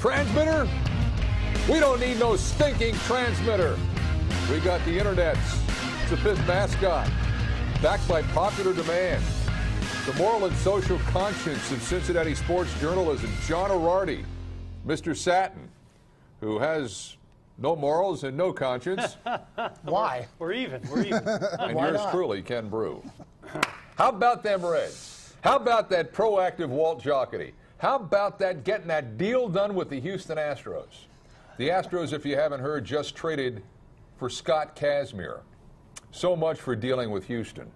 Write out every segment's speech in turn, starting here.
transmitter? We don't need no stinking transmitter. We got the internets. It's the Fifth Mascot, backed by popular demand. The moral and social conscience of Cincinnati sports journalism, John Erardi, Mr. Satin, who has no morals and no conscience. Why? We're even. We're even. And yours truly, Ken Broo. How about them Reds? How about that proactive Walt Jocketty? How about that getting that deal done with the Houston Astros? The Astros, if you haven't heard, just traded for Scott Kazmir. So much for dealing with Houston.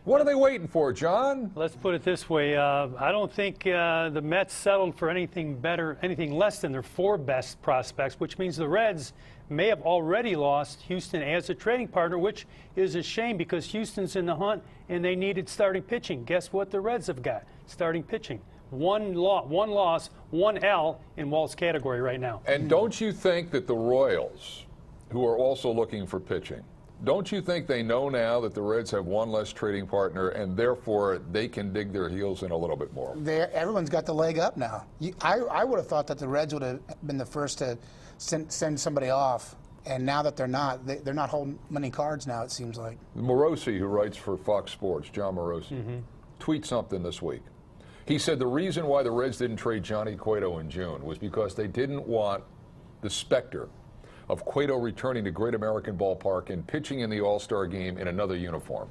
What are they waiting for, John? Let's put it this way. I don't think the Mets settled for anything better, anything less than their 4 best prospects, which means the Reds may have already lost Houston as a trading partner, which is a shame because Houston's in the hunt and they needed starting pitching. Guess what the Reds have got? Starting pitching. One loss, 1 L in Walt's category right now. And don't you think that the Royals, who are also looking for pitching, don't you think they know now that the Reds have one less trading partner and therefore they can dig their heels in a little bit more? Everyone's got the leg up now. I would have thought that the Reds would have been the first to send somebody off, and now that they're not holding many cards now, it seems like. Morosi, who writes for Fox Sports, John Morosi, tweeted something this week. He said the reason why the Reds didn't trade Johnny Cueto in June was because they didn't want the specter of Cueto returning to Great American Ballpark and pitching in the All-Star game in another uniform.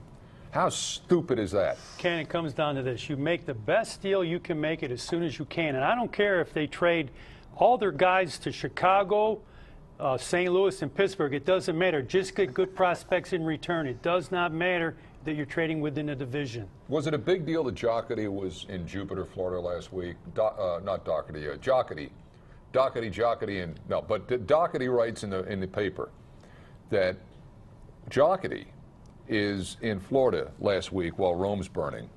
How stupid is that? Ken, it comes down to this. You make the best deal you can make it as soon as you can. And I don't care if they trade all their guys to Chicago, St. Louis, and Pittsburgh. It doesn't matter. Just get good prospects in return. It does not matter that you're trading within a division. Was it a big deal that Jocketty was in Jupiter, Florida last week? Not Doherty, Jocketty. Doherty writes in the paper that Jocketty is in Florida last week while Rome's burning.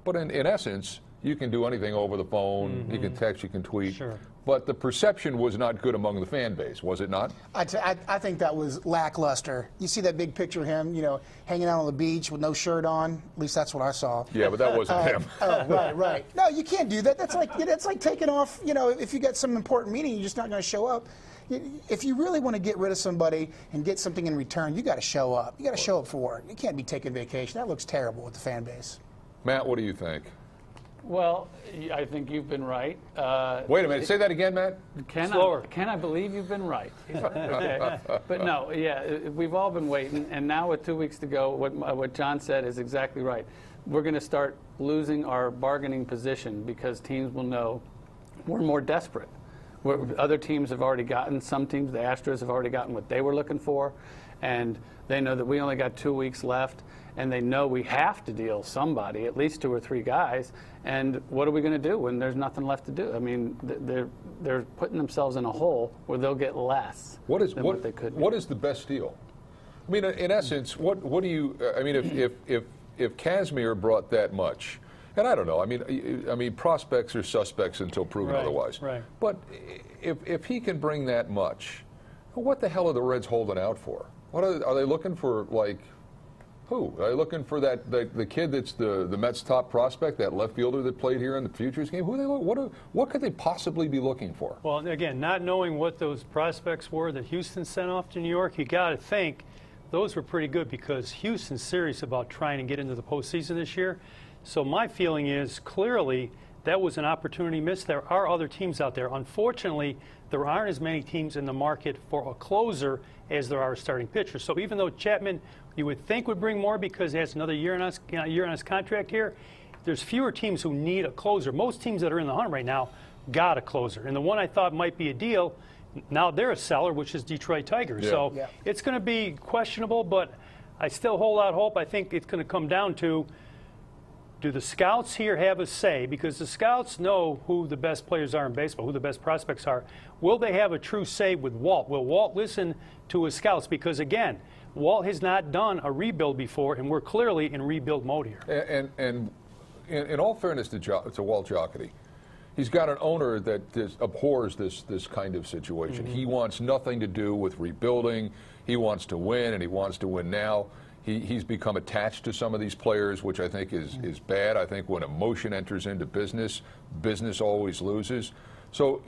But in essence, you can do anything over the phone. You can text, you can tweet. Sure. But the perception was not good among the fan base, was it not? I think that was lackluster. You see that big picture of him, hanging out on the beach with no shirt on. At least that's what I saw. Yeah, but that wasn't him. Oh, right. No, you can't do that. That's like taking off. If you got some important meeting, you're just not going to show up. If you really want to get rid of somebody and get something in return, you got to show up. You got to show up for it. You can't be taking vacation. That looks terrible with the fan base. Matt, what do you think? Well, I think you've been right. Wait a minute. Say that again, Matt. Slower. Can I believe you've been right? Okay. But no, we've all been waiting, and now with 2 weeks to go, what John said is exactly right. We're going to start losing our bargaining position because teams will know we're more desperate. Other teams have already gotten, some teams, the Astros have already gotten what they were looking for, and they know that we only got 2 weeks left, and they know we have to deal somebody, at least 2 or 3 guys, and what are we going to do when there's nothing left to do? I mean, they're putting themselves in a hole where they'll get less than what they could. What is the best deal? I mean, in essence, what do you? I mean, if Kazmir brought that much, and I don't know. I mean, prospects are suspects until proven otherwise. Right. But if he can bring that much, what the hell are the Reds holding out for? What are they looking for? Like, who? Are they looking for the kid that's the Mets' top prospect, that left fielder that played here in the Futures game? Who are they? What could they possibly be looking for? Well, again, not knowing what those prospects were that Houston sent off to New York, you got to think those were pretty good because Houston's serious about trying to get into the postseason this year. So my feeling is clearly that was an opportunity missed. There are other teams out there. Unfortunately, there aren't as many teams in the market for a closer as there are starting pitchers. So even though Chapman, you would think, would bring more because he has another year on his contract here, there's fewer teams who need a closer. Most teams that are in the hunt right now got a closer. And the one I thought might be a deal, now they're a seller, which is Detroit Tigers. Yeah. So it's going to be questionable, but I still hold out hope. I think it's going to come down to, do the scouts here have a say? Because the scouts know who the best players are in baseball, who the best prospects are. Will they have a true say with Walt? Will Walt listen to his scouts? Because, again, Walt has not done a rebuild before, and we're clearly in rebuild mode here. And in all fairness to Walt Jocketty, he's got an owner that abhors this kind of situation. He wants nothing to do with rebuilding. He wants to win, and he wants to win now. He's become attached to some of these players, which I think is bad. I think when emotion enters into business, business always loses. So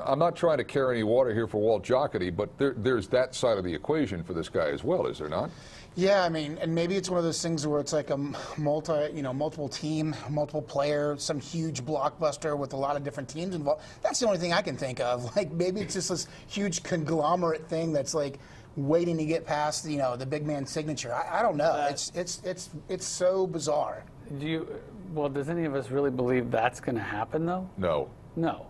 I'm not trying to carry any water here for Walt Jocketty, but there's that side of the equation for this guy as well, is there not? Yeah, I mean, and maybe it's one of those things where it's like a multiple team, multiple player, some huge blockbuster with a lot of different teams involved. That's the only thing I can think of. Like maybe it's just this huge conglomerate thing that's like waiting to get past, the big man signature. I don't know. It's so bizarre. Well, does any of us really believe that's going to happen though? No. No.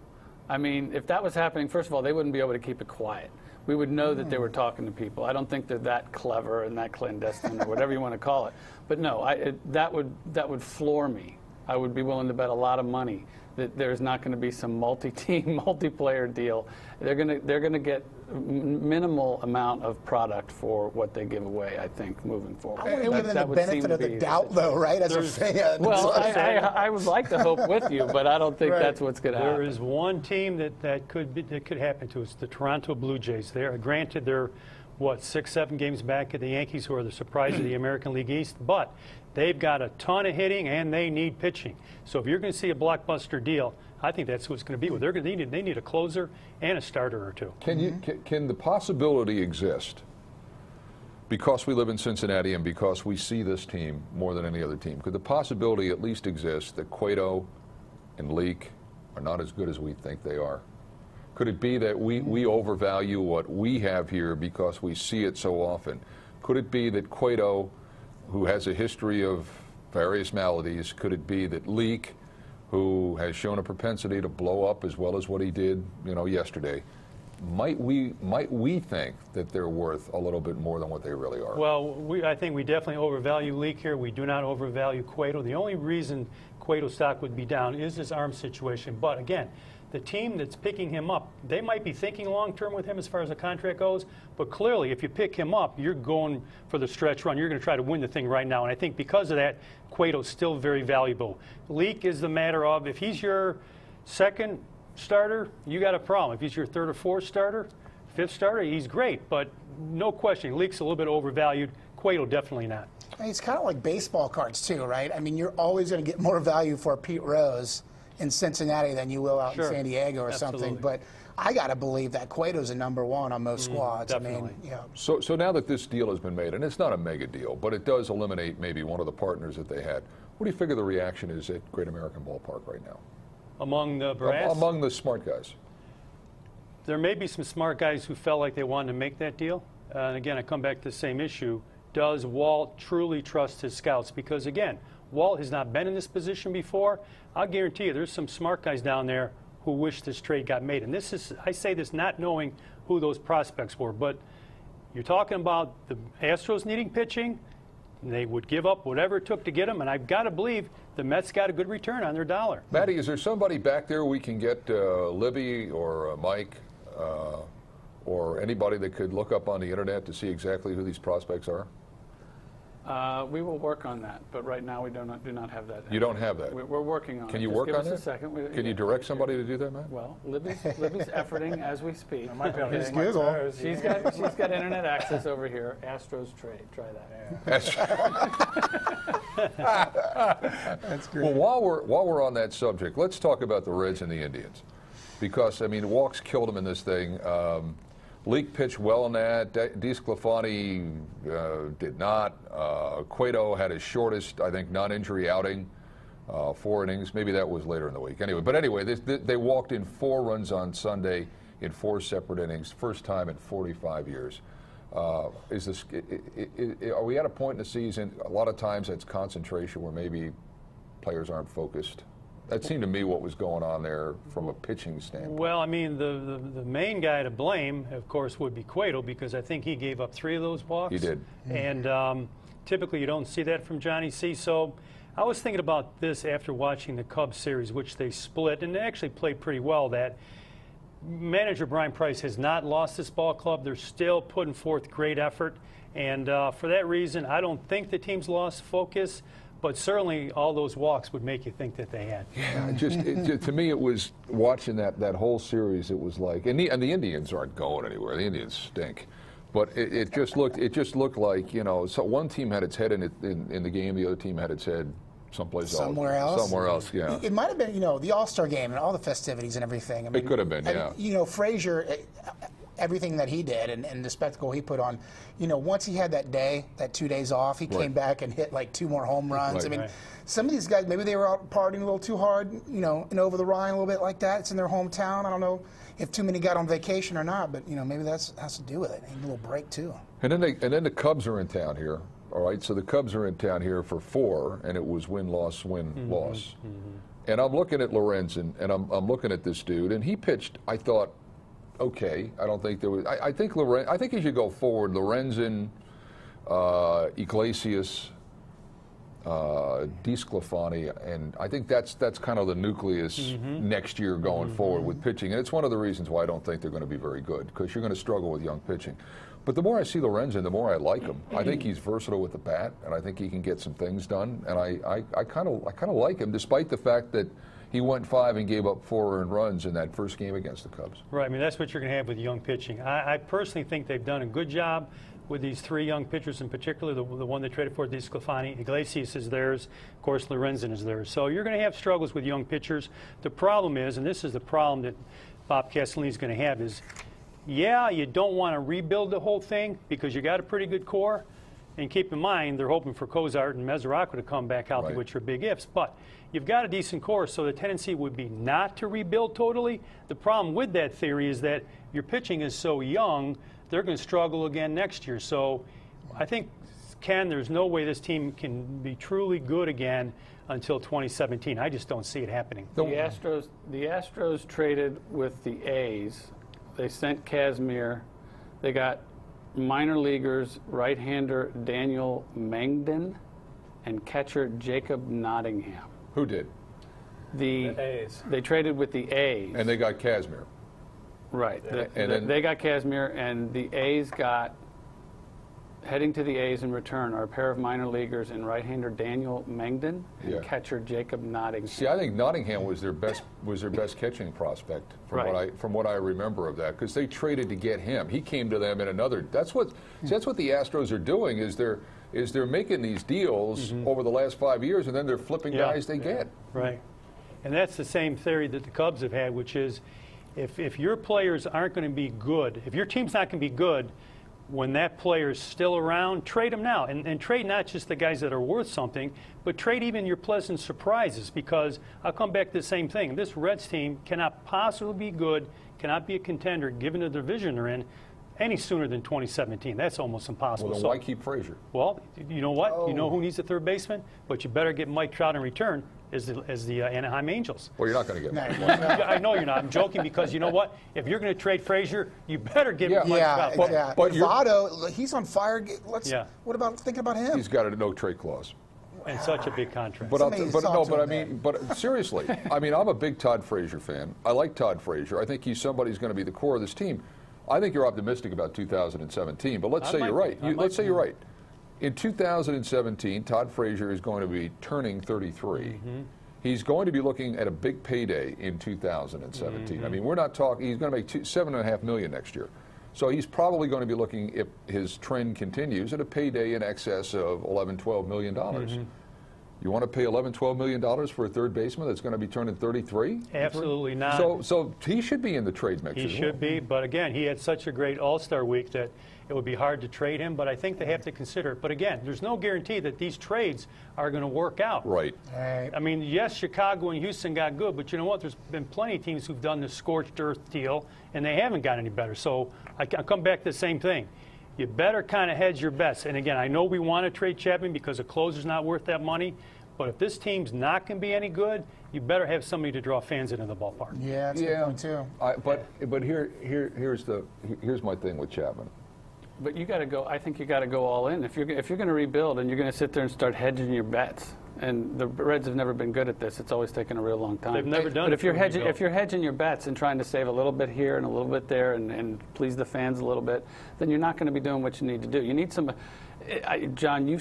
I mean, if that was happening, first of all, they wouldn't be able to keep it quiet. We would know that they were talking to people. I don't think they're that clever and that clandestine or whatever you want to call it. But no, that would floor me. I would be willing to bet a lot of money that there's not going to be some multi-team, multiplayer deal. They're going to get minimal amount of product for what they give away, I think, moving forward. I want to give them the benefit of the doubt, though, right, as a fan. Well, I would like to hope with you, but I don't think that's what's going to happen. There is one team that could happen to. It's the Toronto Blue Jays. Granted, they're, 6-7 games back at the Yankees, who are the surprise of the American League East, but they've got a ton of hitting and they need pitching. So if you're going to see a blockbuster deal, I think that's who it's going to be. Well, they need a closer and a starter or two. Can the possibility exist, because we live in Cincinnati and because we see this team more than any other team, could the possibility at least exist that Cueto and Leak are not as good as we think they are? Could it be that we overvalue what we have here because we see it so often? Could it be that Cueto, who has a history of various maladies, could it be that Leak, who has shown a propensity to blow up as well as what he did, yesterday, might we think that they're worth a little bit more than what they really are? Well, I think we definitely overvalue Leak here. We do not overvalue Cueto. The only reason Cueto's stock would be down is his arm situation. But again, the team that's picking him up, they might be thinking long-term with him as far as the contract goes, but clearly if you pick him up, you're going for the stretch run. You're going to try to win the thing right now, and I think because of that, Cueto's still very valuable. Leak is the matter of, if he's your second starter, you got a problem. If he's your third or fourth starter, fifth starter, he's great, but no question, Leak's a little bit overvalued. Cueto definitely not. It's kind of like baseball cards too, right? I mean, you're always going to get more value for Pete Rose in Cincinnati than you will out in San Diego or something. But I got to believe that Cueto's a #1 on most squads. Definitely. I mean, So now that this deal has been made, and it's not a mega deal, but it does eliminate maybe one of the partners that they had, what do you figure the reaction is at Great American Ballpark right now? Among the brass? Among the smart guys. There may be some smart guys who felt like they wanted to make that deal. And again, I come back to the same issue. Does Walt truly trust his scouts? Because again, Walt has not been in this position before. I'll guarantee you there's some smart guys down there who wish this trade got made. And this is, I say this not knowing who those prospects were, but you're talking about the Astros needing pitching, and they would give up whatever it took to get them, and I've got to believe the Mets got a good return on their dollar. Matty, is there somebody back there we can get, Libby or Mike, or anybody that could look up on the internet to see exactly who these prospects are? We will work on that, but right now we do not have that. You don't have that? We're working on it. Can you Just work give on us that? a second. Can you direct somebody to do that, Matt? Well, Libby's efforting as we speep. Might be able to He's use my Google. toes. She's got internet access over here. Astros trade. Try that. that's great. Well, while we're on that subject, let's talk about the Reds and the Indians, because I mean, walks killed them in this thing. Leak pitched well in that. DeSclafani did not. Cueto had his shortest, I think, non-injury outing, 4 innings. Maybe that was later in the week. Anyway, they walked in 4 runs on Sunday in 4 separate innings, first time in 45 years. Are we at a point in the season? A lot of times that's concentration where maybe players aren't focused. That seemed to me what was going on there from a pitching standpoint. Well, I mean, the main guy to blame, of course, would be Cueto, because I think he gave up 3 of those walks. He did. And typically you don't see that from Johnny C. So I was thinking about this after watching the Cubs series, which they split, and they actually played pretty well. That manager Brian Price has not lost this ball club. They're still putting forth great effort. And for that reason, I don't think the team's lost focus. But certainly all those walks would make you think that they had. Yeah, to me it was watching that whole series. It was like, and the Indians aren't going anywhere. The Indians stink, but it just looked like, so one team had its head in the game, the other team had its head someplace Somewhere else. Somewhere else, yeah. It might have been, the All-Star game and all the festivities and everything. I mean, It could have been, yeah. Frazier, everything that he did and the spectacle he put on, once he had that 2 days off, he came back and hit like 2 more home runs. Right. I mean, some of these guys, maybe they were out partying a little too hard, and over the Rhine a little bit like that. It's in their hometown. I don't know if too many got on vacation or not, but, maybe that has to do with it. A little break, too. And then the Cubs are in town here. All right, so the Cubs are in town here for 4, and it was win-loss, win-loss. And I'm looking at Lorenzen, and I'm looking at this dude, and he pitched, I thought, okay. I don't think there was. I think he should go forward. Lorenzen, Iglesias, DeSclafani, and I think that's kind of the nucleus next year going forward with pitching. And it's one of the reasons why I don't think they're going to be very good, because you're going to struggle with young pitching. But the more I see Lorenzen, the more I like him. I think he's versatile with the bat, and I think he can get some things done. And I kind of like him, despite the fact that he went 5 and gave up 4 earned runs in that first game against the Cubs. Right. I mean, that's what you're going to have with young pitching. I personally think they've done a good job with these 3 young pitchers in particular. The one they traded for, DeSclafani, Iglesias is theirs. Of course, Lorenzen is theirs. So you're going to have struggles with young pitchers. The problem is, and this is the problem that Bob Castellini is going to have, is, yeah, you don't want to rebuild the whole thing because you got a pretty good core. And keep in mind, they're hoping for Cozart and Mesoraco to come back healthy, which are big ifs. But you've got a decent core, so the tendency would be not to rebuild totally. The problem with that theory is that your pitching is so young, they're going to struggle again next year. So I think, Ken, there's no way this team can be truly good again until 2017. I just don't see it happening. The Astros traded with the A's. They sent Kazmir. They got minor leaguers, right-hander Daniel Mangden and catcher Jacob Nottingham. Who did? The A's. They traded with the A's. And they got Kazmir. Right. Then they got Kazmir, and the A's got, heading to the A's in return, are a pair of minor leaguers in right-hander Daniel Mangden and catcher Jacob Nottingham. See, I think Nottingham was their best catching prospect from what I remember of that, because they traded to get him. He came to them in another. That's what the Astros are doing, is they're making these deals over the last 5 years, and then they're flipping guys they get. Right. And that's the same theory that the Cubs have had, which is if your players aren't going to be good, if your team's not going to be good when that player's still around, trade them now. And trade not just the guys that are worth something, but trade even your pleasant surprises, because I'll come back to the same thing. This Reds team cannot possibly be good, cannot be a contender, given the division they're in, any sooner than 2017. That's almost impossible. Well, then why keep Frazier? Well, you know what? You know who needs a third baseman? But you better get Mike Trout in return as the Anaheim Angels. Well, you're not going to get No. I know you're not. I'm joking, because you know what? If you're going to trade Frazier, you better give Mike Trout. But Votto, he's on fire. What about thinking about him? He's got a no-trade clause. And such a big contract. But seriously, I mean, I'm a big Todd Frazier fan. I like Todd Frazier. I think he's somebody who's going to be the core of this team. I think you're optimistic about 2017, but let's say you're right. Let's say you're right. In 2017, Todd Frazier is going to be turning 33. He's going to be looking at a big payday in 2017. I mean, we're not talking. He's going to make $7.5 million next year. So he's probably going to be looking, if his trend continues, at a payday in excess of $11, $12 million. You want to pay $11, $12 million for a third baseman that's going to be turning 33? Absolutely not. So he should be in the trade mix. He should be, but again, he had such a great All-Star week that it would be hard to trade him, but I think they have to consider it. But again, there's no guarantee that these trades are going to work out. Right. I mean, yes, Chicago and Houston got good, but you know what? There's been plenty of teams who've done the scorched earth deal, and they haven't got any better. So I come back to the same thing. You better kind of hedge your bets. And again, I know we want to trade Chapman because a closer's not worth that money, but if this team's not going to be any good, you better have somebody to draw fans into the ballpark. Yeah, that's a good point too. But here's my thing with Chapman. But you got to go. I think you got to go all in if you're going to rebuild, and you're going to sit there and start hedging your bets. And the Reds have never been good at this. It's always taken a real long time. They've never done it. But if you're hedging your bets and trying to save a little bit here and a little bit there and please the fans a little bit, then you're not going to be doing what you need to do. You need some. John,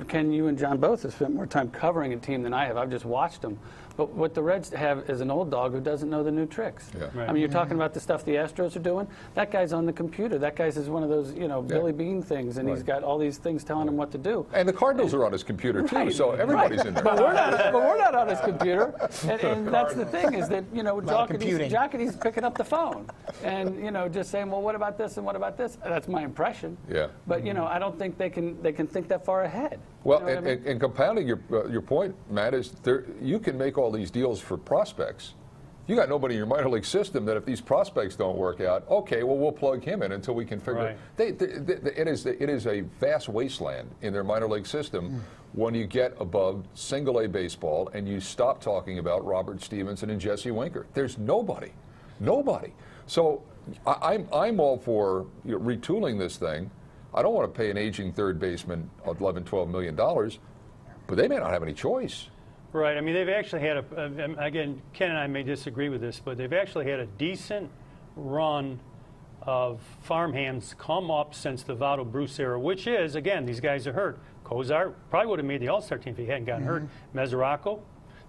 Ken, you and John both have spent more time covering a team than I have. I've just watched them. But what the Reds have is an old dog who doesn't know the new tricks. Yeah. Right. I mean, you're talking about the stuff the Astros are doing. That guy's on the computer. That guy's is one of those, Billy Bean things, and he's got all these things telling him what to do. And the Cardinals are on his computer too, so everybody's in there. But we're not on his computer. And that's the thing is that, Jocketty's picking up the phone and, just saying, well, what about this and what about this? That's my impression. Yeah. But, I don't think they can think that far ahead. Well, You know what I mean? and compounding your point, Matt, is you can make all these deals for prospects. You got nobody in your minor league system that if these prospects don't work out, okay, well, we'll plug him in until we can figure it. It is a vast wasteland in their minor league system when you get above single-A baseball and you stop talking about Robert Stevenson and Jesse Winker. There's nobody. So I'm all for retooling this thing. I don't want to pay an aging third baseman $11, $12 million, but they may not have any choice. Right. I mean, they've actually had again, Ken and I may disagree with this, but they've actually had a decent run of farmhands come up since the Votto Bruce era, which is, again, these guys are hurt. Kozar probably would have made the All-Star team if he hadn't gotten hurt. Mesoraco,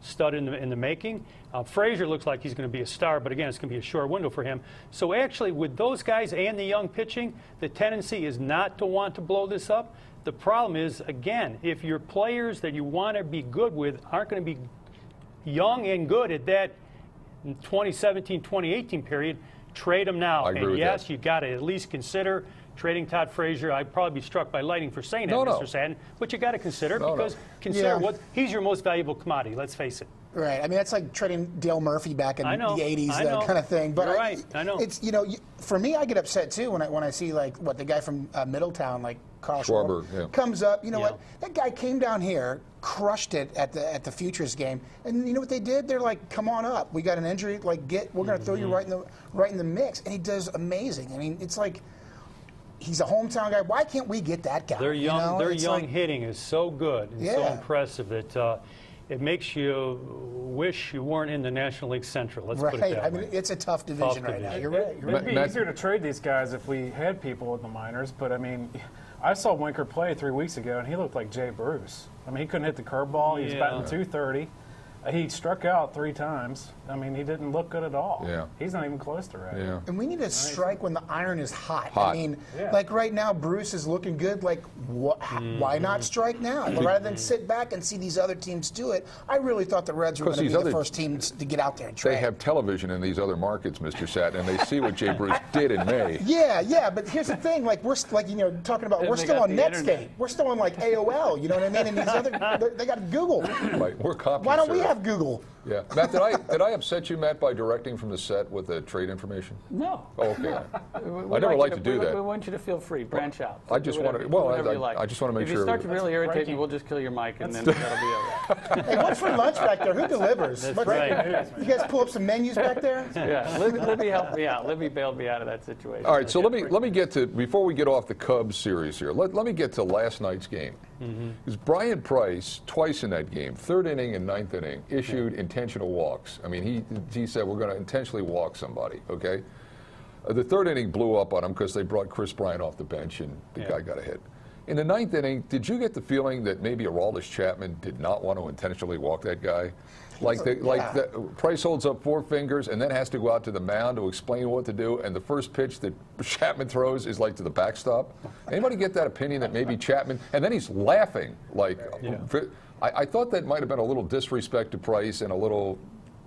stud in the making. Frazier looks like he's going to be a star, but again, it's going to be a short window for him. So actually, with those guys and the young pitching, the tendency is not to want to blow this up. The problem is, again, if your players that you want to be good with aren't going to be young and good at that 2017-2018 period, trade them now. I agree with yes, that. you got to at least consider trading Todd Frazier. I'd probably be struck by lightning for saying that, Mr. Satin, but you got to consider consider what he's your most valuable commodity. Let's face it. Right. I mean, that's like trading Dale Murphy back in the 80s, that kind of thing. But You're right. I know. It's for me, I get upset too when I see the guy from Middletown, like Carl Schwarber, comes up. You know what? That guy came down here, crushed it at the Futures game, and you know what they did? They're like, "Come on up. We got an injury. We're going to throw you right in the mix." And he does amazing. I mean, it's like he's a hometown guy. Why can't we get that guy? Their young hitting is so good and so impressive that. It makes you wish you weren't in the National League Central. Let's put it that way. I mean, it's a tough division right now. You're right. It'd be easier to trade these guys if we had people in the minors, but I mean, I saw Winker play 3 weeks ago, and he looked like Jay Bruce. I mean, he couldn't hit the curveball. He's batting .230. He struck out 3 times. I mean, he didn't look good at all. Yeah. He's not even close to ready. Yeah. And we need to strike when the iron is hot. I mean, like right now, Bruce is looking good. Like, why not strike now? Rather than sit back and see these other teams do it, I really thought the Reds were going to be the first team to get out there and trade. They have television in these other markets, Mr. Satin, and they see what Jay Bruce did in May. Yeah, but here's the thing. Like, we're talking about, we're still on Netscape. We're still on, like, AOL, you know what I mean? And these other, they got Google. Right, we're copies. Why don't we have Google? Yeah. Matt, did I upset you, Matt, by directing from the set with the trade information? No. Oh, okay. I never like to do that. We want you to feel free. Branch out. I just want to. I just want to make sure. If you start to really irritate me, we'll just kill your mic, and then that'll be okay. Hey, what's for lunch back there? Who delivers? That's right. You guys pull up some menus back there? Yeah, Libby helped me out. Libby bailed me out of that situation. All right, so let me get to, before we get off the Cubs series here, let me get to last night's game. Because Brian Price, twice in that game, 3rd inning and 9th inning, issued intentional walks. I mean, he said, we're going to intentionally walk somebody, okay? The 3rd inning blew up on him because they brought Chris Bryant off the bench and the guy got a hit. In the 9th inning, did you get the feeling that maybe Aroldis Chapman did not want to intentionally walk that guy? Price holds up 4 fingers and then has to go out to the mound to explain what to do, and the first pitch that Chapman throws is like to the backstop. Anybody get that opinion that maybe Chapman, and then he's laughing like, I thought that might have been a little disrespect to Price and a little,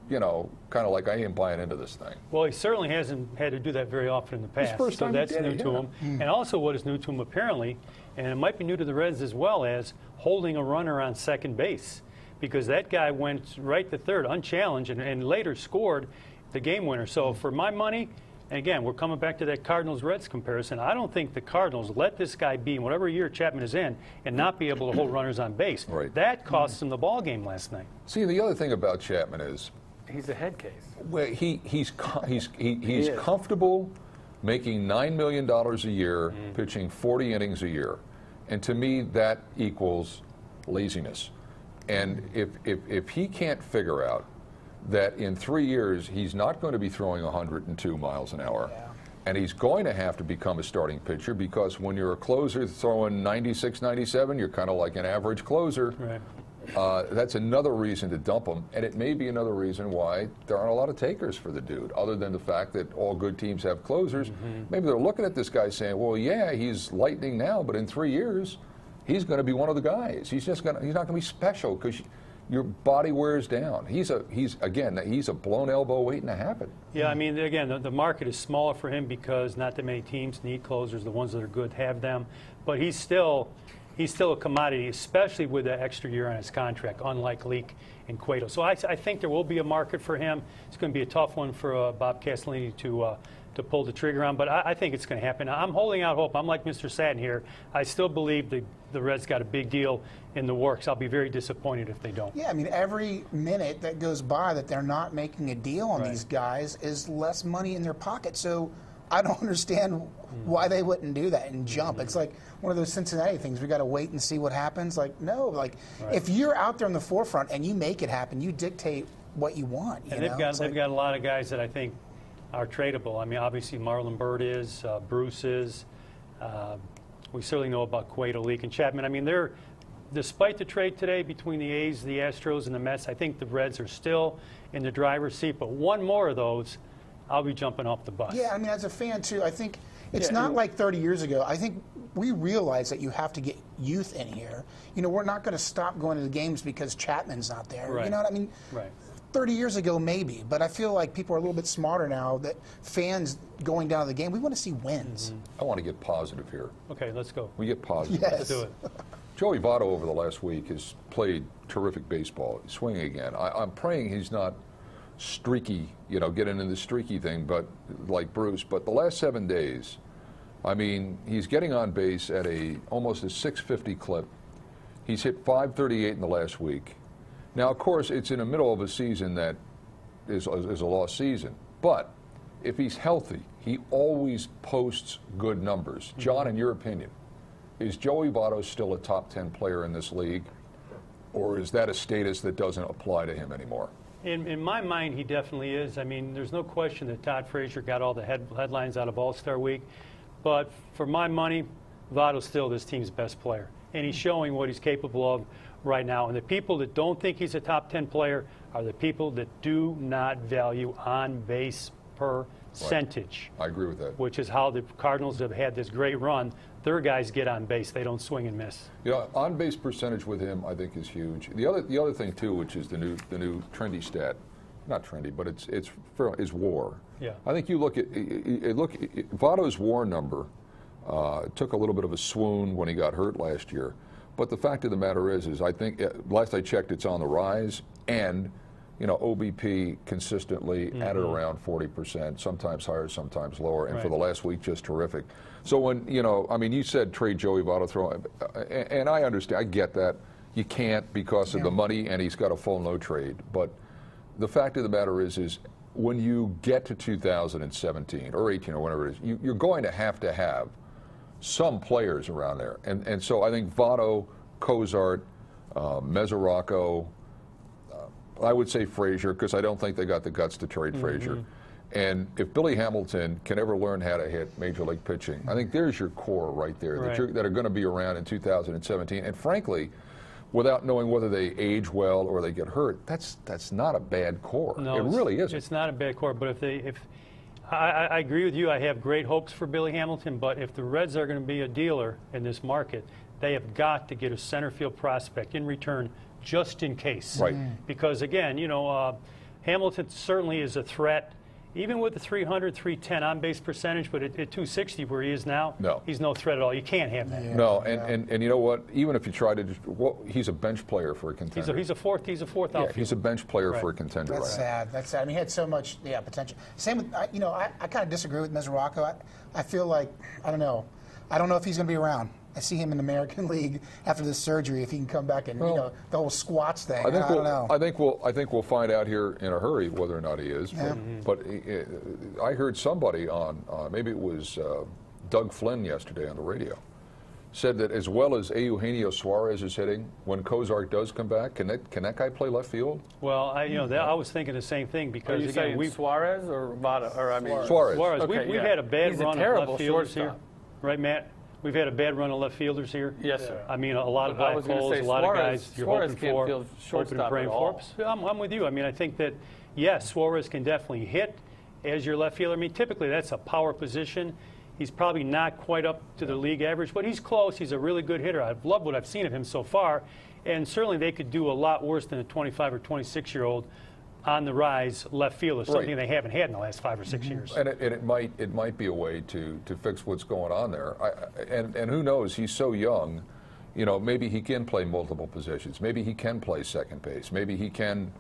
kind of like, I ain't buying into this thing. Well, he certainly hasn't had to do that very often in the past. So that's new to him. And also what is new to him apparently, and it might be new to the Reds as well, as holding a runner on second base. Because that guy went right to third unchallenged and later scored the game winner. So for my money, and again, we're coming back to that Cardinals-Reds comparison, I don't think the Cardinals let this guy be in whatever year Chapman is in and not be able to hold runners on base. Right. That cost him the ball game last night. See, the other thing about Chapman is he's a head case. Well, he's comfortable making $9 million a year, pitching 40 innings a year. And to me, that equals laziness. And if he can't figure out that in 3 years he's not going to be throwing 102 miles an hour, and he's going to have to become a starting pitcher, because when you're a closer throwing 96, 97, you're kind of like an average closer. Right. that's another reason to dump him, and it may be another reason why there aren't a lot of takers for the dude, other than the fact that all good teams have closers. Maybe they're looking at this guy saying, well, yeah, he's lightning now, but in 3 years, he's going to be one of the guys. He's not going to be special because your body wears down. He's a blown elbow waiting to happen. Yeah, I mean, again, the market is smaller for him because not that many teams need closers. The ones that are good have them, but he's still a commodity, especially with the extra year on his contract, unlike Leak and Cueto. So I think there will be a market for him. It's going to be a tough one for Bob Castellini to pull the trigger on, but I think it's going to happen. I'm holding out hope. I'm like Mr. Satin here. I still believe the Reds got a big deal in the works. I'll be very disappointed if they don't. Yeah, I mean, every minute that goes by that they're not making a deal on these guys is less money in their pocket. So I don't understand why they wouldn't do that and jump. It's like one of those Cincinnati things. We got to wait and see what happens. Like, no, like if you're out there in the forefront and you make it happen, you dictate what you want. And they've got a lot of guys that I think are tradable. I mean, obviously Marlon Byrd is, Bruce is. We certainly know about Cueto, Leak, and Chapman. I mean, despite the trade today between the A's, the Astros, and the Mets, I think the Reds are still in the driver's seat. But one more of those, I'll be jumping off the bus. Yeah, I mean, as a fan, too, I think it's not like 30 years ago. I think we realize that you have to get youth in here. You know, we're not going to stop going to the games because Chapman's not there. Right. You know what I mean? Right. 30 years ago, maybe, but I feel like people are a little bit smarter now that fans going down to the game, we want to see wins. I want to get positive here. Okay, let's go. We get positive. Yes. Let's do it. Joey Votto over the last week has played terrific baseball, swinging again. I'm praying he's not streaky, getting into the streaky thing, but like Bruce. But the last 7 days, I mean, he's getting on base at almost a 650 clip. He's hit 538 in the last week. Now, of course, it's in the middle of a season that is a lost season. But if he's healthy, he always posts good numbers. John, in your opinion, is Joey Votto still a top 10 player in this league, or is that a status that doesn't apply to him anymore? In my mind, he definitely is. I mean, there's no question that Todd Frazier got all the headlines out of All-Star Week. But for my money, Votto's still this team's best player. And he's showing what he's capable of right now. And the people that don't think he's a top 10 player are the people that do not value on-base percentage. Right. I agree with that. Which is how the Cardinals have had this great run. Their guys get on base. They don't swing and miss. On-base percentage with him, I think, is huge. The other thing, too, which is the new trendy stat, not trendy, but is WAR. Yeah. I think you look at Votto's WAR number took a little bit of a swoon when he got hurt last year. But the fact of the matter is I think last I checked, it's on the rise, and OBP consistently at around 40%, sometimes higher, sometimes lower, and for the last week, just terrific. So when I mean, you said trade Joey Votto, and I understand, I get that you can't because of the money, and he's got a full no trade. But the fact of the matter is when you get to 2017 or 18 or whatever it is, you're going to have some players around there. And so I think Votto, Cozart, Mesoraco, I would say Frazier, because I don't think they got the guts to trade Frazier. And if Billy Hamilton can ever learn how to hit Major League pitching, I think there's your core right there that are going to be around in 2017. And frankly, without knowing whether they age well or they get hurt, that's not a bad core. No, it really isn't. It's not a bad core, but if I agree with you. I have great hopes for Billy Hamilton, but if the Reds are going to be a dealer in this market, they have got to get a center field prospect in return just in case. Right. Because, again, Hamilton certainly is a threat, even with the 300, 310 on-base percentage, but at 260 where he is now, he's no threat at all. You can't have that. No, and you know what? Even if you try to, he's a bench player for a contender. He's a fourth outfielder. He's a bench player for a contender. That's sad. That's sad. I mean, he had so much potential. Same with, I kind of disagree with Mesoraco. I feel like, I don't know if he's going to be around. I see him in the American League after this surgery, if he can come back and the whole squats thing. I don't know. I think we'll find out here in a hurry whether or not he is. Yeah. But I heard somebody on maybe it was Doug Flynn yesterday on the radio said that as well as Eugenio Suarez is hitting, when Cozart does come back, can that guy play left field? Well, I was thinking the same thing because again, we Suarez or Votto, or I mean Suarez. We've had a bad run of left fielders here, right, Matt? We've had a bad run of left fielders here. Yes, sir. I mean, a lot of I black was gonna holes, say a lot of guys you're Suarez hoping can't for, field shortstop hoping and praying at all. for. I'm with you. I mean, I think that, yes, Suarez can definitely hit as your left fielder. I mean, typically that's a power position. He's probably not quite up to the league average, but he's close. He's a really good hitter. I've loved what I've seen of him so far, and certainly they could do a lot worse than a 25 or 26-year-old on the rise left fielder, something they haven't had in the last 5 or 6 years. And it might be a way to fix what's going on there. And who knows? He's so young. You know, maybe he can play multiple positions. Maybe he can play second base. Maybe he can.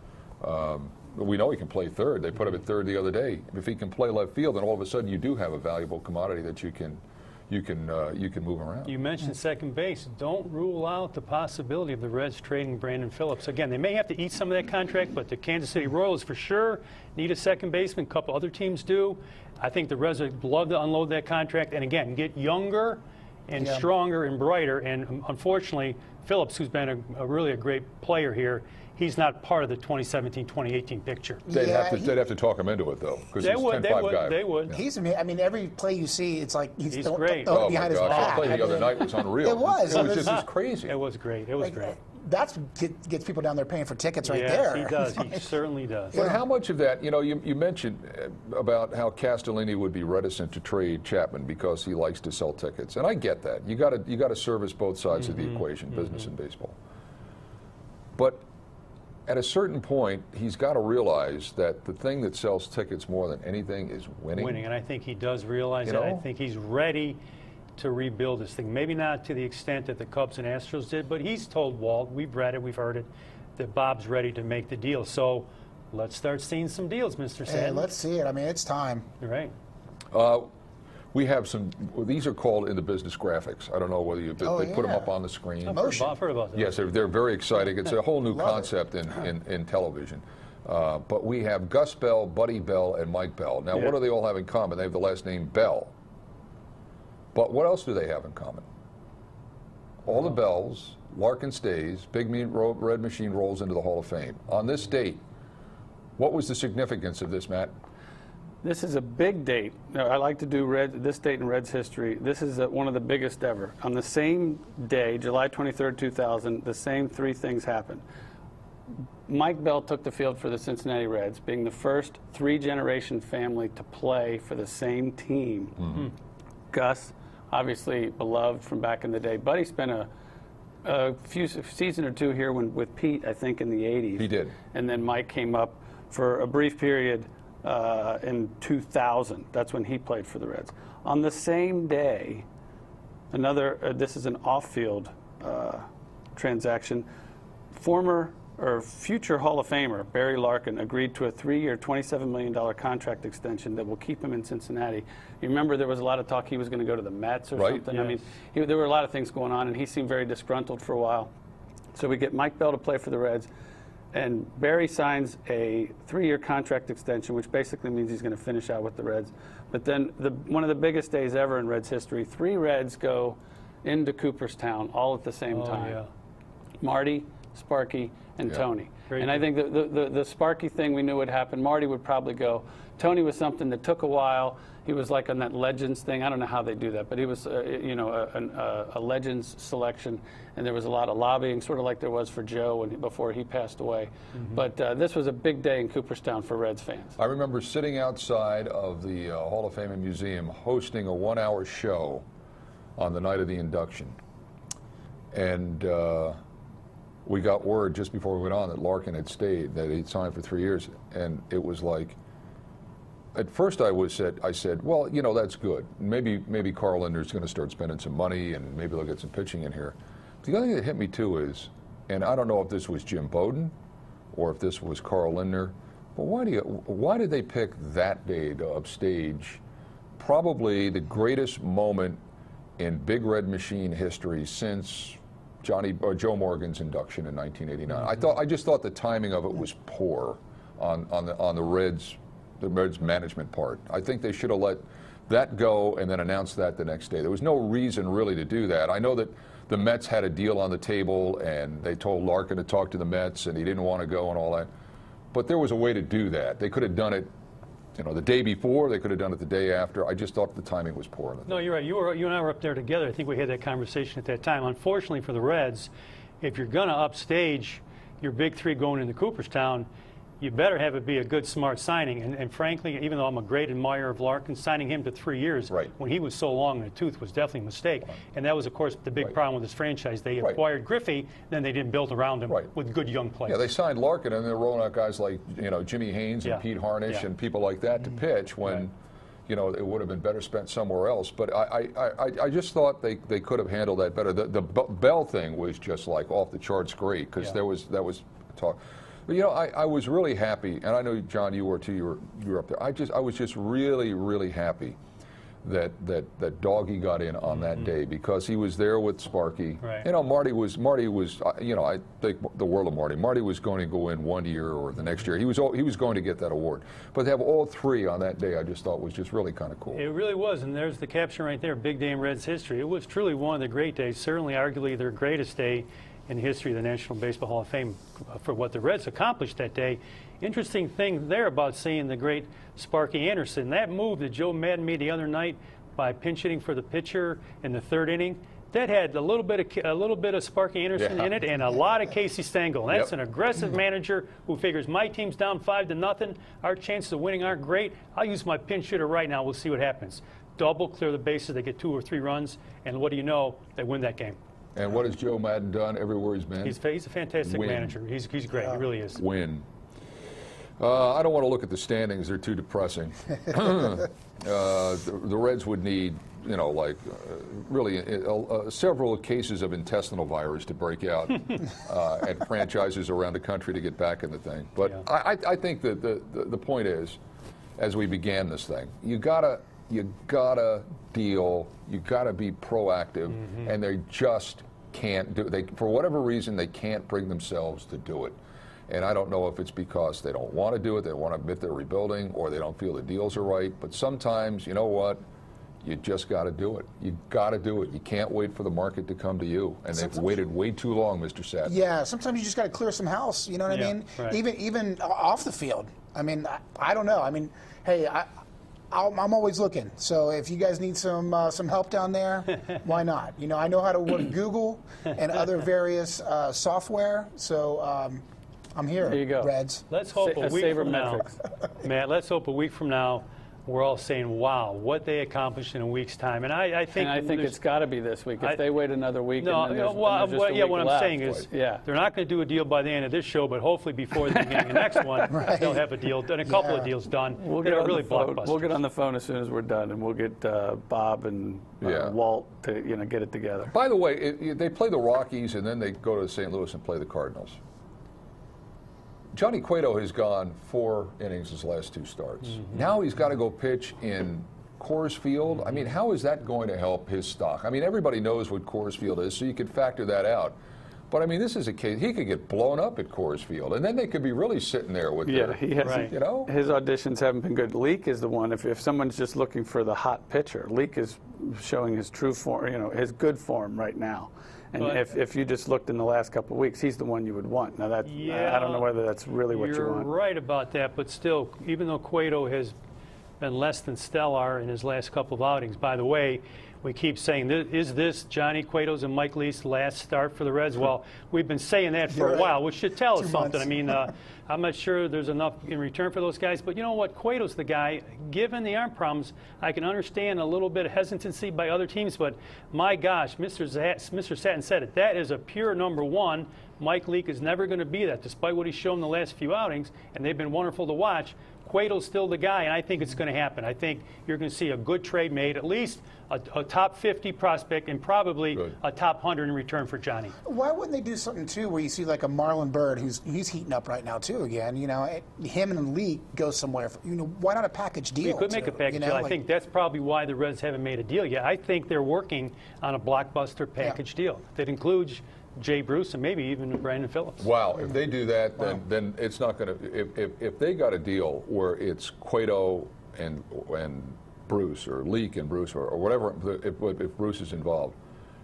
We know he can play third. They put him at third the other day. If he can play left field, then all of a sudden you do have a valuable commodity that you can move around. You mentioned second base. Don't rule out the possibility of the Reds trading Brandon Phillips. Again, they may have to eat some of that contract, but the Kansas City Royals for sure need a second baseman. A couple other teams do. I think the Reds would love to unload that contract and, again, get younger and stronger and brighter. And unfortunately, Phillips, who's been really a great player here, he's not part of the 2017-2018 picture. They'd have to talk him into it, though, because he's a 10-5 guy. They would. Yeah. He's, I mean, every play you see, it's like he's great. throwing behind his back. That play the other night was unreal. It was. It was just crazy. It was great. It was great. That's gets people down there paying for tickets right yes, there. He does. He certainly does. But how much of that, you mentioned about how Castellini would be reticent to trade Chapman because he likes to sell tickets, and I get that. You got to service both sides of the equation, business and baseball. But at a certain point, he's got to realize that the thing that sells tickets more than anything is winning. Winning, and I think he does realize that. I think he's ready to rebuild this thing. Maybe not to the extent that the Cubs and Astros did, but he's told Walt, we've read it, we've heard it, that Bob's ready to make the deal. So let's start seeing some deals, Mr. Satin. Hey, let's see it. I mean, it's time. You're right. We have some, these are called in the business graphics. I don't know whether they put them up on the screen. I've heard about that. Yes, they're very exciting. It's a whole new concept in television. But we have Gus Bell, Buddy Bell, and Mike Bell. Now, what do they all have in common? They have the last name Bell. But what else do they have in common? All the Bells, Larkin stays, Big Red Machine rolls into the Hall of Fame. On this date, what was the significance of this, Matt? This is a big date. I like to do this date in Reds history. This is one of the biggest ever. On the same day, July 23rd, 2000, the same three things happened. Mike Bell took the field for the Cincinnati Reds, being the first three-generation family to play for the same team. Gus, obviously beloved from back in the day. Buddy spent a season or two here with Pete, I think, in the 80s. He did. And then Mike came up for a brief period in 2000. That's when he played for the Reds. On the same day, this is an off-field transaction. Former or future Hall of Famer Barry Larkin agreed to a 3-year, $27 million contract extension that will keep him in Cincinnati. You remember there was a lot of talk he was going to go to the Mets or something. Yes. I mean, there were a lot of things going on, and he seemed very disgruntled for a while. So we get Mike Bell to play for the Reds, and Barry signs a 3-year contract extension, which basically means he's going to finish out with the Reds. But then one of the biggest days ever in Reds history, 3 Reds go into Cooperstown all at the same time. Yeah. Marty, Sparky, and Tony. Great. And I think the Sparky thing we knew would happen. Marty would probably go. Tony was something that took a while. He was like on that Legends thing. I don't know how they do that, but he was, a Legends selection, and there was a lot of lobbying, sort of like there was for Joe before he passed away. But this was a big day in Cooperstown for Reds fans. I remember sitting outside of the Hall of Fame and Museum hosting a 1-hour show on the night of the induction. And we got word just before we went on that Larkin had stayed, that he'd signed for 3 years. And it was like, at first I said, well, that's good. Maybe Carl Linder's going to start spending some money, and maybe they'll get some pitching in here. The other thing that hit me too is, and I don't know if this was Jim Bowden or if this was Carl Lindner, but why did they pick that day to upstage probably the greatest moment in Big Red Machine history since Joe Morgan's induction in 1989? I just thought the timing of it was poor on the Reds management part. I think they should have let that go and then announced that the next day. There was no reason really to do that. I know that the Mets had a deal on the table and they told Larkin to talk to the Mets and he didn't want to go and all that. But there was a way to do that. They could have done it you know, the day before. They could have done it the day after. I just thought the timing was poor. No, you're right. You and I were up there together. I think we had that conversation at that time. Unfortunately for the Reds, if you're going to upstage your big three going into Cooperstown, you better have it be a good, smart signing. And frankly, even though I'm a great admirer of Larkin, signing him to 3 years when he was so long in the tooth was definitely a mistake. And that was, of course, the big problem with this franchise. They acquired Griffey, then they didn't build around him with good young players. Yeah, they signed Larkin, and they're rolling out guys like, you know, Jimmy Haynes and Pete Harnish and people like that to pitch when, you know, it would have been better spent somewhere else. But I just thought they could have handled that better. The Bell thing was just like off the charts great because that was talk. But you know, I was really happy, and I know John, you were too. You were up there. I was just really happy that Doggy got in on that day because he was there with Sparky. You know, Marty was you know, I think the world of Marty. Marty was going to go in 1 year or the next year. He was going to get that award. But to have all three on that day, I just thought was just really kind of cool. It really was, and there's the caption right there, Big Day in Reds history. It was truly one of the great days, certainly arguably their greatest day in the history of the National Baseball Hall of Fame for what the Reds accomplished that day. Interesting thing there about seeing the great Sparky Anderson. That move that Joe Madden made the other night by pinch hitting for the pitcher in the third inning, that had a little bit of Sparky Anderson in it and a lot of Casey Stengel. And that's an aggressive manager who figures my team's down 5-0. Our chances of winning aren't great. I'll use my pinch hitter right now. We'll see what happens. Double, clear the bases. They get 2 or 3 runs, and what do you know? They win that game. And what has Joe Madden done everywhere he's been? He's a fantastic manager. He's great. He really is. Win. I don't want to look at the standings. They're too depressing. The Reds would need, you know, like really several cases of intestinal virus to break out at franchises around the country to get back in the thing. But I think that the point is, as we began this thing, you gotta deal. You gotta be proactive, and they just can't do. They, for whatever reason, they can't bring themselves to do it. And I don't know if it's because they don't want to do it, they want to admit they're rebuilding, or they don't feel the deals are right. But sometimes, you know what? You just got to do it. You got to do it. You can't wait for the market to come to you. And they've waited way too long, Mr. Satin. Yeah, sometimes you just got to clear some house. You know what I mean? Right. Even off the field. I mean, I don't know. I mean, hey, I'm always looking. So if you guys need some help down there, why not? You know, I know how to work Google and other various software. So I'm here. There you go. Reds. Let's hope a week from now, Matt. Let's hope a week from now we're all saying, "Wow, what they accomplished in a week's time." And I think it's got to be this week. If they wait another week, no, and then there's, well, then there's just a week what I'm left. saying is, they're not going to do a deal by the end of this show, but hopefully before the beginning of the next one, they'll have a deal done, a couple of deals done. We'll get really blockbusters. We'll get on the phone as soon as we're done, and we'll get Bob and Walt to get it together. By the way, they play the Rockies, and then they go to St. Louis and play the Cardinals. Johnny Cueto has gone 4 innings his last 2 starts. Now he's got to go pitch in Coors Field. I mean, how is that going to help his stock? I mean, everybody knows what Coors Field is, so you can factor that out. But I mean, this is a case, he could get blown up at Coors Field, and then they could be really sitting there with their, he has, you know? His auditions haven't been good. Leake is the one, if someone's just looking for the hot pitcher, Leake is showing his true form, his good form right now. And if you just looked in the last couple of weeks, he's the one you would want. Now, that I don't know whether that's really what you want. You're right about that, but still, even though Cueto has been less than stellar in his last couple of outings, by the way, we keep saying, is this Johnny Cueto's and Mike Lease's last start for the Reds? Well, we've been saying that for a while, which should tell us something. I mean, I'm not sure there's enough in return for those guys, but you know what? Cueto's the guy. Given the arm problems, I can understand a little bit of hesitancy by other teams, but my gosh, Mr. Satin said it. That is a pure number 1. Mike Leake is never going to be that, despite what he's shown the last few outings, and they've been wonderful to watch. Cueto's still the guy, and I think it's going to happen. I think you're going to see a good trade made, at least a top 50 prospect, and probably a top 100 in return for Johnny. Why wouldn't they do something, too, where you see like a Marlon Byrd, he's heating up right now, too, again. You know, him and Lee go somewhere. Why not a package deal? You could make a package deal. I think that's probably why the Reds haven't made a deal yet. I think they're working on a blockbuster package deal that includes Jay Bruce and maybe even Brandon Phillips. Wow, if they do that, then it's not going to. If they got a deal where it's Cueto and Bruce, or Leake and Bruce, or whatever, if Bruce is involved,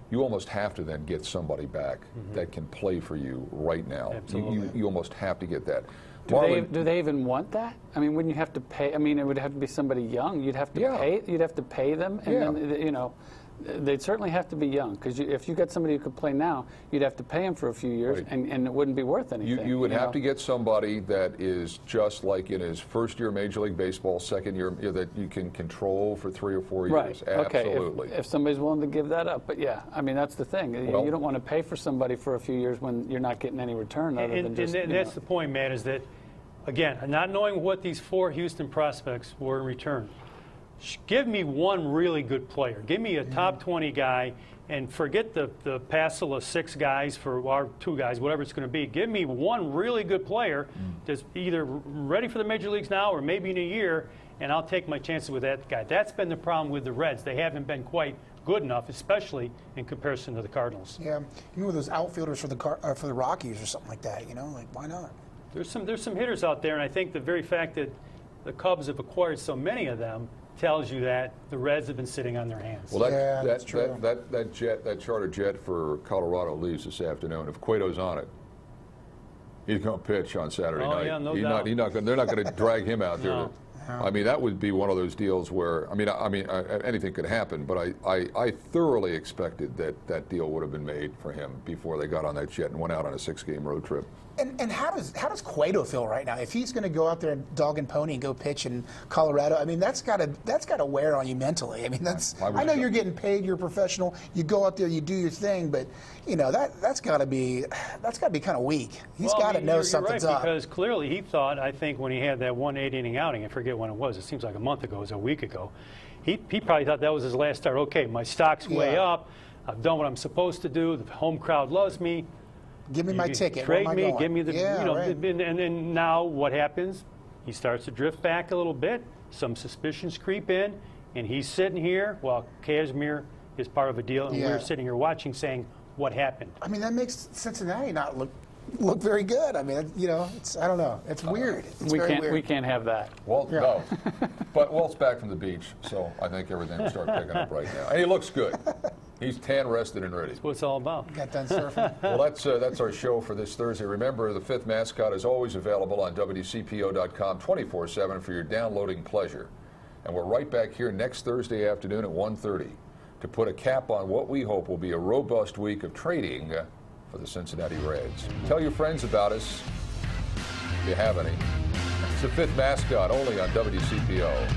you almost have to then get somebody back that can play for you right now. Absolutely. You almost have to get that. Do they even want that? I mean, wouldn't you have to pay? I mean, it would have to be somebody young. You'd have to pay. You'd have to pay them, and then you know, they'd certainly have to be young, because if you got somebody who could play now, you'd have to pay them for a few years, and it wouldn't be worth anything. You would have to get somebody that is just like in his first year Major League Baseball, second year, that you can control for 3 or 4 years. Right. Absolutely. Okay. If somebody's willing to give that up, but yeah, I mean that's the thing. Well, you don't want to pay for somebody for a few years when you're not getting any return other than just. And that's the point, Matt. Is that again, not knowing what these 4 Houston prospects were in return. Give me one really good player. Give me a top 20 guy, and forget the passel of 6 guys or 2 guys, whatever it's going to be. Give me one really good player that's either ready for the major leagues now or maybe in a year, and I'll take my chances with that guy. That's been the problem with the Reds. They haven't been quite good enough, especially in comparison to the Cardinals. Yeah, you remember those outfielders for the Rockies or something like that? You know, like why not? There's some hitters out there, and I think the very fact that the Cubs have acquired so many of them tells you that the Reds have been sitting on their hands. Well, that's true. that charter jet for Colorado leaves this afternoon. If Cueto's on it, he's going to pitch on Saturday night. Yeah, no doubt. They're not going to drag him out there. No. I mean, that would be one of those deals where anything could happen. But I thoroughly expected that deal would have been made for him before they got on that jet and went out on a 6-game road trip. And how does Cueto feel right now? If he's going to go out there and dog and pony and go pitch in Colorado, I mean that's got to wear on you mentally. I mean I know you're getting paid, you're a professional, you go out there, you do your thing, but you know that's got to be kind of weak. He's got to know something's right, up. Because clearly he thought, I think when he had that 1-8-inning outing, I forget when it was. It seems like a month ago, it was a week ago. He probably thought that was his last start. Okay, my stock's way up. I've done what I'm supposed to do. The home crowd loves me. Give me my ticket. Trade Where am I me. going? Give me the. Right. And then now what happens? He starts to drift back a little bit. Some suspicions creep in, and he's sitting here while Kazmir is part of a deal, and we're sitting here watching, saying, "What happened?" I mean, that makes Cincinnati not look very good. I mean, you know, I don't know. It's weird. It's very weird. We can't have that. Well, no. But Walt's back from the beach, so I think everything will start picking up right now. And he looks good. He's tan, rested, and ready. That's what it's all about. Got done surfing. Well, that's our show for this Thursday. Remember, the Fifth Mascot is always available on WCPO.com 24/7 for your downloading pleasure. And we're right back here next Thursday afternoon at 1:30 to put a cap on what we hope will be a robust week of trading for the Cincinnati Reds. Tell your friends about us if you have any. It's the Fifth Mascot, only on WCPO.com.